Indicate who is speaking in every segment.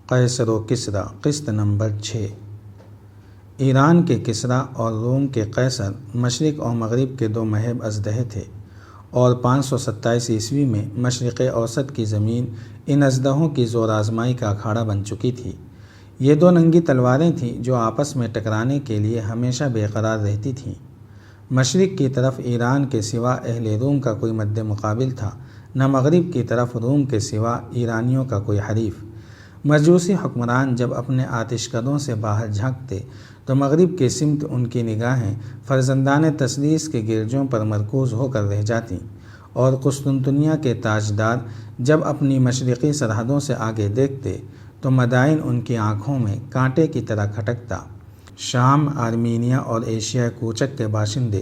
Speaker 1: قیصر و کسریٰ قسط نمبر 6۔ ایران کے کسریٰ اور روم کے قیصر مشرق اور مغرب کے دو مہب اژدہے تھے، اور 527 عیسوی میں مشرق اوسط کی زمین ان اژدہوں کی زور آزمائی کا اکھاڑا بن چکی تھی۔ یہ دو ننگی تلواریں تھیں جو آپس میں ٹکرانے کے لیے ہمیشہ بے قرار رہتی تھیں۔ مشرق کی طرف ایران کے سوا اہل روم کا کوئی مد مقابل تھا، نہ مغرب کی طرف روم کے سوا ایرانیوں کا کوئی حریف۔ مجوسی حکمران جب اپنے آتش کدوں سے باہر جھانکتے تو مغرب کی سمت ان کی نگاہیں فرزندان تثلیث کے گرجوں پر مرکوز ہو کر رہ جاتیں، اور قسطنطنیہ کے تاجدار جب اپنی مشرقی سرحدوں سے آگے دیکھتے تو مدائن ان کی آنکھوں میں کانٹے کی طرح کھٹکتا۔ شام، آرمینیا اور ایشیا کوچک کے باشندے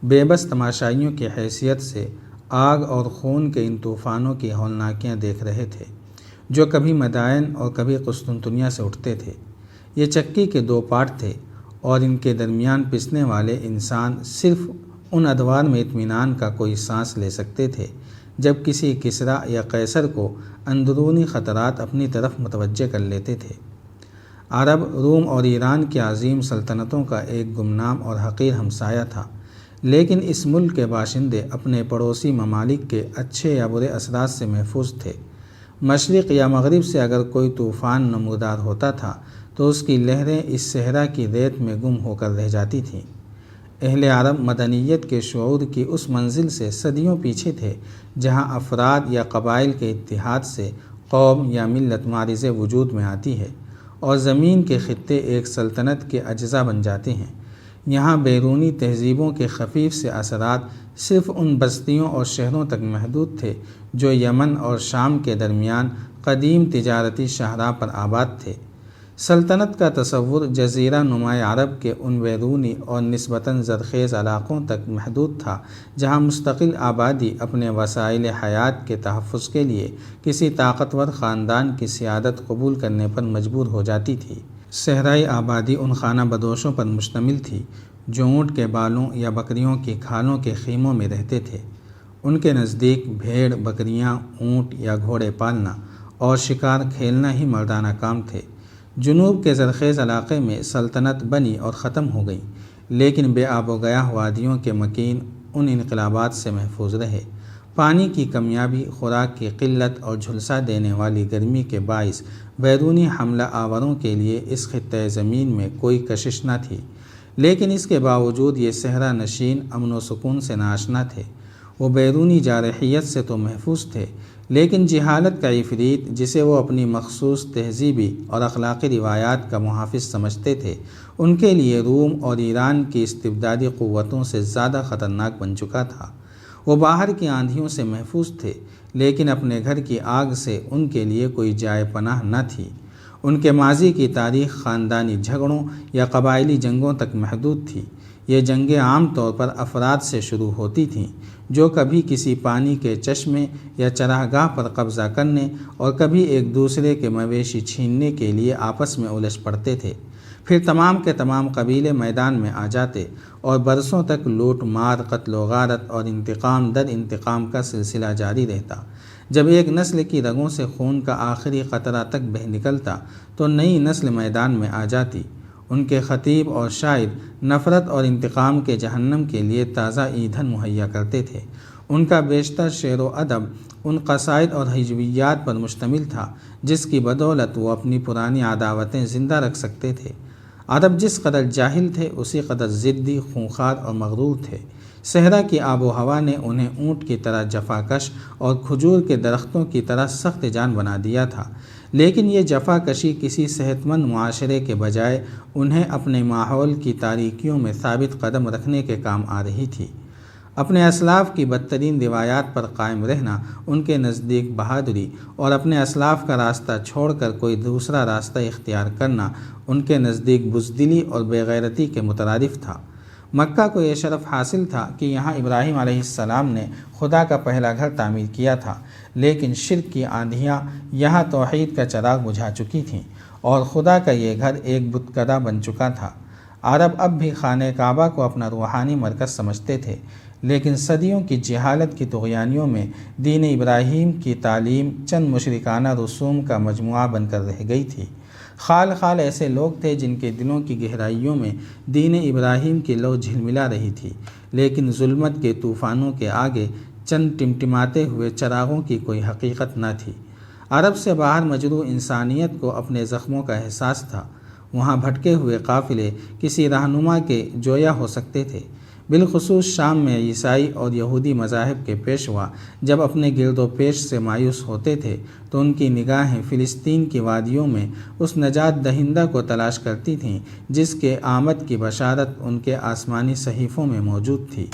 Speaker 1: بے بس تماشائیوں کی حیثیت سے آگ اور خون کے ان طوفانوں کی ہولناکیاں دیکھ رہے تھے جو کبھی مدائن اور کبھی قسطنطنیہ سے اٹھتے تھے۔ یہ چکی کے دو پارٹ تھے، اور ان کے درمیان پسنے والے انسان صرف ان ادوار میں اطمینان کا کوئی سانس لے سکتے تھے جب کسی کسریٰ یا قیصر کو اندرونی خطرات اپنی طرف متوجہ کر لیتے تھے۔ عرب، روم اور ایران کی عظیم سلطنتوں کا ایک گمنام اور حقیر ہمسایہ تھا، لیکن اس ملک کے باشندے اپنے پڑوسی ممالک کے اچھے یا برے اثرات سے محفوظ تھے۔ مشرق یا مغرب سے اگر کوئی طوفان نمودار ہوتا تھا تو اس کی لہریں اس صحرا کی ریت میں گم ہو کر رہ جاتی تھیں۔ اہل عرب مدنیت کے شعور کی اس منزل سے صدیوں پیچھے تھے جہاں افراد یا قبائل کے اتحاد سے قوم یا ملت معرض وجود میں آتی ہے، اور زمین کے خطے ایک سلطنت کے اجزاء بن جاتے ہیں۔ یہاں بیرونی تہذیبوں کے خفیف سے اثرات صرف ان بستیوں اور شہروں تک محدود تھے جو یمن اور شام کے درمیان قدیم تجارتی شاہراہ پر آباد تھے۔ سلطنت کا تصور جزیرہ نماء عرب کے ان بیرونی اور نسبتاً زرخیز علاقوں تک محدود تھا جہاں مستقل آبادی اپنے وسائل حیات کے تحفظ کے لیے کسی طاقتور خاندان کی سیادت قبول کرنے پر مجبور ہو جاتی تھی۔ صحرائی آبادی ان خانہ بدوشوں پر مشتمل تھی جو اونٹ کے بالوں یا بکریوں کی کھالوں کے خیموں میں رہتے تھے۔ ان کے نزدیک بھیڑ، بکریاں، اونٹ یا گھوڑے پالنا اور شکار کھیلنا ہی مردانہ کام تھے۔ جنوب کے زرخیز علاقے میں سلطنت بنی اور ختم ہو گئی، لیکن بے آب و گیاہ وادیوں کے مکین ان انقلابات سے محفوظ رہے۔ پانی کی کمیابی، خوراک کی قلت اور جھلسا دینے والی گرمی کے باعث بیرونی حملہ آوروں کے لیے اس خطۂ زمین میں کوئی کشش نہ تھی، لیکن اس کے باوجود یہ صحرا نشین امن و سکون سے ناآشنا تھے۔ وہ بیرونی جارحیت سے تو محفوظ تھے، لیکن جہالت کا عفریت جسے وہ اپنی مخصوص تہذیبی اور اخلاقی روایات کا محافظ سمجھتے تھے، ان کے لیے روم اور ایران کی استبدادی قوتوں سے زیادہ خطرناک بن چکا تھا۔ وہ باہر کی آندھیوں سے محفوظ تھے، لیکن اپنے گھر کی آگ سے ان کے لیے کوئی جائے پناہ نہ تھی۔ ان کے ماضی کی تاریخ خاندانی جھگڑوں یا قبائلی جنگوں تک محدود تھی۔ یہ جنگیں عام طور پر افراد سے شروع ہوتی تھیں جو کبھی کسی پانی کے چشمے یا چراگاہ پر قبضہ کرنے اور کبھی ایک دوسرے کے مویشی چھیننے کے لیے آپس میں الجھ پڑتے تھے۔ پھر تمام کے تمام قبیلے میدان میں آ جاتے اور برسوں تک لوٹ مار، قتل و غارت اور انتقام در انتقام کا سلسلہ جاری رہتا۔ جب ایک نسل کی رگوں سے خون کا آخری قطرہ تک بہہ نکلتا تو نئی نسل میدان میں آ جاتی۔ ان کے خطیب اور شاعر نفرت اور انتقام کے جہنم کے لیے تازہ ایندھن مہیا کرتے تھے۔ ان کا بیشتر شعر و ادب ان قصائد اور ہجویات پر مشتمل تھا جس کی بدولت وہ اپنی پرانی عداوتیں زندہ رکھ سکتے تھے۔ عرب جس قدر جاہل تھے اسی قدر ضدی، خونخوار اور مغرور تھے۔ صحرا کی آب و ہوا نے انہیں اونٹ کی طرح جفاکش اور کھجور کے درختوں کی طرح سخت جان بنا دیا تھا، لیکن یہ جفا کشی کسی صحت مند معاشرے کے بجائے انہیں اپنے ماحول کی تاریکیوں میں ثابت قدم رکھنے کے کام آ رہی تھی۔ اپنے اسلاف کی بدترین روایات پر قائم رہنا ان کے نزدیک بہادری، اور اپنے اسلاف کا راستہ چھوڑ کر کوئی دوسرا راستہ اختیار کرنا ان کے نزدیک بزدلی اور بے غیرتی کے مترادف تھا۔ مکہ کو یہ شرف حاصل تھا کہ یہاں ابراہیم علیہ السلام نے خدا کا پہلا گھر تعمیر کیا تھا، لیکن شرک کی آندھیاں یہاں توحید کا چراغ بجھا چکی تھیں اور خدا کا یہ گھر ایک بتکدہ بن چکا تھا۔ عرب اب بھی خانہ کعبہ کو اپنا روحانی مرکز سمجھتے تھے، لیکن صدیوں کی جہالت کی طغیانیوں میں دین ابراہیم کی تعلیم چند مشرکانہ رسوم کا مجموعہ بن کر رہ گئی تھی۔ خال خال ایسے لوگ تھے جن کے دلوں کی گہرائیوں میں دین ابراہیم کی لو جھلملا رہی تھی، لیکن ظلمت کے طوفانوں کے آگے چند ٹمٹماتے ہوئے چراغوں کی کوئی حقیقت نہ تھی۔ عرب سے باہر مجروح انسانیت کو اپنے زخموں کا احساس تھا۔ وہاں بھٹکے ہوئے قافلے کسی رہنما کے جویا ہو سکتے تھے۔ بالخصوص شام میں عیسائی اور یہودی مذاہب کے پیشوا جب اپنے گرد و پیش سے مایوس ہوتے تھے تو ان کی نگاہیں فلسطین کی وادیوں میں اس نجات دہندہ کو تلاش کرتی تھیں جس کے آمد کی بشارت ان کے آسمانی صحیفوں میں موجود تھی۔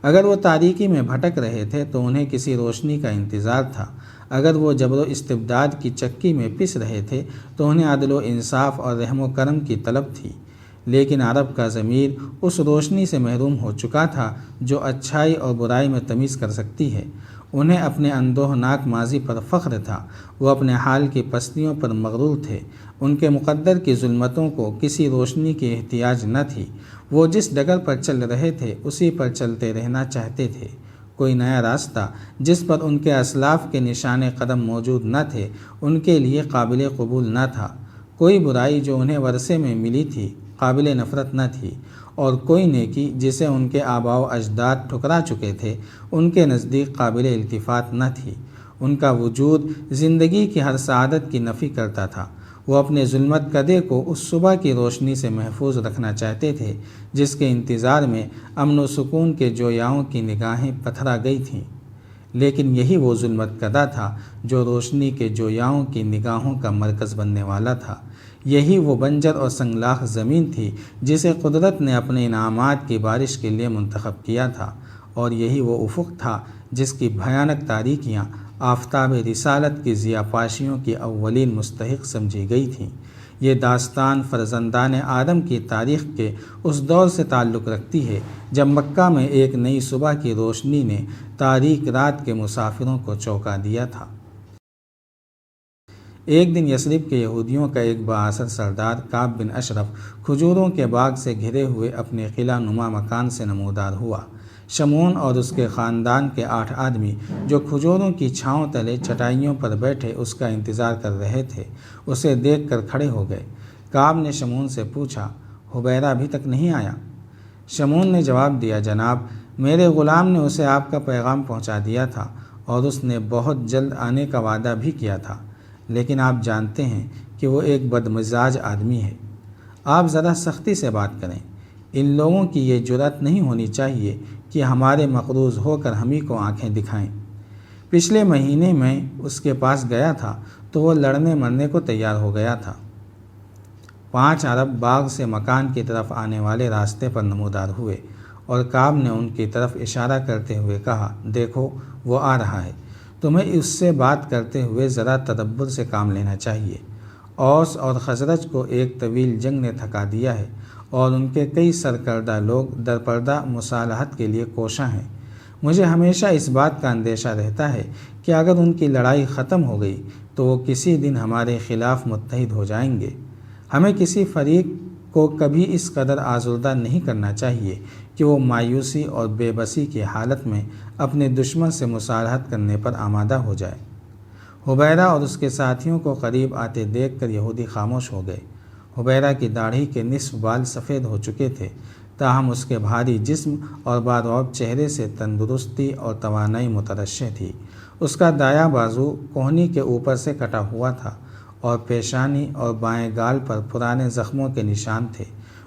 Speaker 1: اگر وہ تاریکی میں بھٹک رہے تھے تو انہیں کسی روشنی کا انتظار تھا۔ اگر وہ جبر و استبداد کی چکی میں پس رہے تھے تو انہیں عدل و انصاف اور رحم و کرم کی طلب تھی۔ لیکن عرب کا ضمیر اس روشنی سے محروم ہو چکا تھا جو اچھائی اور برائی میں تمیز کر سکتی ہے۔ انہیں اپنے اندوہناک ماضی پر فخر تھا۔ وہ اپنے حال کی پستیوں پر مغرور تھے۔ ان کے مقدر کی ظلمتوں کو کسی روشنی کی احتیاج نہ تھی۔ وہ جس ڈگر پر چل رہے تھے اسی پر چلتے رہنا چاہتے تھے۔ کوئی نیا راستہ جس پر ان کے اسلاف کے نشان قدم موجود نہ تھے ان کے لیے قابل قبول نہ تھا۔ کوئی برائی جو انہیں ورثے میں ملی تھی قابل نفرت نہ تھی، اور کوئی نیکی جسے ان کے آباء و اجداد ٹھکرا چکے تھے ان کے نزدیک قابل التفات نہ تھی۔ ان کا وجود زندگی کی ہر سعادت کی نفی کرتا تھا۔ وہ اپنے ظلمت کدے کو اس صبح کی روشنی سے محفوظ رکھنا چاہتے تھے جس کے انتظار میں امن و سکون کے جویاؤں کی نگاہیں پتھرا گئی تھیں۔ لیکن یہی وہ ظلمت کدہ تھا جو روشنی کے جویاؤں کی نگاہوں کا مرکز بننے والا تھا۔ یہی وہ بنجر اور سنگلاخ زمین تھی جسے قدرت نے اپنے انعامات کی بارش کے لیے منتخب کیا تھا، اور یہی وہ افق تھا جس کی بھیانک تاریکیاں آفتاب رسالت کی ضیاءپاشیوں کی اولین مستحق سمجھی گئی تھیں۔ یہ داستان فرزندان آدم کی تاریخ کے اس دور سے تعلق رکھتی ہے جب مکہ میں ایک نئی صبح کی روشنی نے تاریک رات کے مسافروں کو چونکا دیا تھا۔ ایک دن یثرب کے یہودیوں کا ایک بااثر سردار کعب بن اشرف کھجوروں کے باغ سے گھرے ہوئے اپنے قلعہ نما مکان سے نمودار ہوا۔ شمعون اور اس کے خاندان کے 8 آدمی جو کھجوروں کی چھاؤں تلے چٹائیوں پر بیٹھے اس کا انتظار کر رہے تھے اسے دیکھ کر کھڑے ہو گئے۔ کعب نے شمعون سے پوچھا، حبیرہ ابھی تک نہیں آیا؟ شمعون نے جواب دیا، جناب میرے غلام نے اسے آپ کا پیغام پہنچا دیا تھا اور اس نے بہت جلد آنے کا وعدہ بھی کیا تھا، لیکن آپ جانتے ہیں کہ وہ ایک بدمزاج آدمی ہے۔ آپ ذرا سختی سے بات کریں۔ ان لوگوں کی یہ جرأت نہیں ہونی چاہیے کہ ہمارے مقروض ہو کر ہم ہی کو آنکھیں دکھائیں۔ پچھلے مہینے میں اس کے پاس گیا تھا تو وہ لڑنے مرنے کو تیار ہو گیا تھا۔ 5 عرب باغ سے مکان کی طرف آنے والے راستے پر نمودار ہوئے اور کعب نے ان کی طرف اشارہ کرتے ہوئے کہا، دیکھو وہ آ رہا ہے، تمہیں اس سے بات کرتے ہوئے ذرا تدبر سے کام لینا چاہیے۔ اوس اور خزرج کو ایک طویل جنگ نے تھکا دیا ہے اور ان کے کئی سرکردہ لوگ درپردہ مصالحت کے لیے کوشاں ہیں۔ مجھے ہمیشہ اس بات کا اندیشہ رہتا ہے کہ اگر ان کی لڑائی ختم ہو گئی تو وہ کسی دن ہمارے خلاف متحد ہو جائیں گے۔ ہمیں کسی فریق کو کبھی اس قدر آزردہ نہیں کرنا چاہیے کہ وہ مایوسی اور بے بسی کی حالت میں اپنے دشمن سے مصالحت کرنے پر آمادہ ہو جائے۔ حبیرہ اور اس کے ساتھیوں کو قریب آتے دیکھ کر یہودی خاموش ہو گئے۔ حبیرہ کی داڑھی کے نصف بال سفید ہو چکے تھے، تاہم اس کے بھاری جسم اور بادعوب چہرے سے تندرستی اور توانائی مترشح تھی۔ اس کا دایاں بازو کوہنی کے اوپر سے کٹا ہوا تھا اور پیشانی اور بائیں گال پر پرانے زخموں کے نشان تھے۔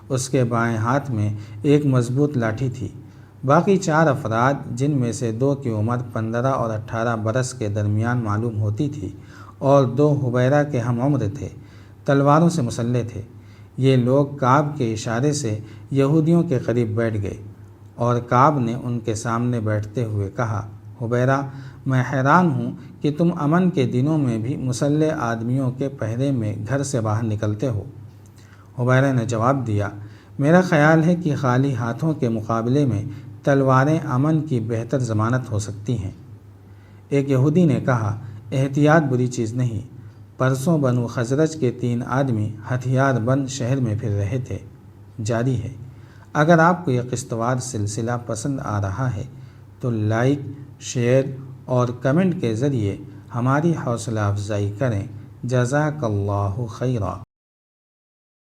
Speaker 1: اس کے بائیں ہاتھ میں ایک مضبوط لاٹھی تھی۔ باقی 4 افراد جن میں سے 2 کی عمر 15 اور 18 برس کے درمیان معلوم ہوتی تھی اور 2 حبیرہ کے ہم عمر تھے، تلواروں سے مسلح تھے۔ یہ لوگ کعب کے اشارے سے یہودیوں کے قریب بیٹھ گئے اور کعب نے ان کے سامنے بیٹھتے ہوئے کہا، حبیرہ میں حیران ہوں کہ تم امن کے دنوں میں بھی مسلح آدمیوں کے پہرے میں گھر سے باہر نکلتے ہو۔ حبیرہ نے جواب دیا، میرا خیال ہے کہ خالی ہاتھوں کے مقابلے میں تلواریں امن کی بہتر ضمانت ہو سکتی ہیں۔ ایک یہودی نے کہا، احتیاط بری چیز نہیں۔ پرسوں بنو خزرج کے 3 آدمی ہتھیار بند شہر میں پھر رہے تھے۔ جاری ہے، اگر آپ کو یہ قسطوار سلسلہ پسند آ رہا ہے تو لائک، شیئر اور کمنٹ کے ذریعے ہماری حوصلہ افزائی کریں۔ جزاک اللہ خیرا۔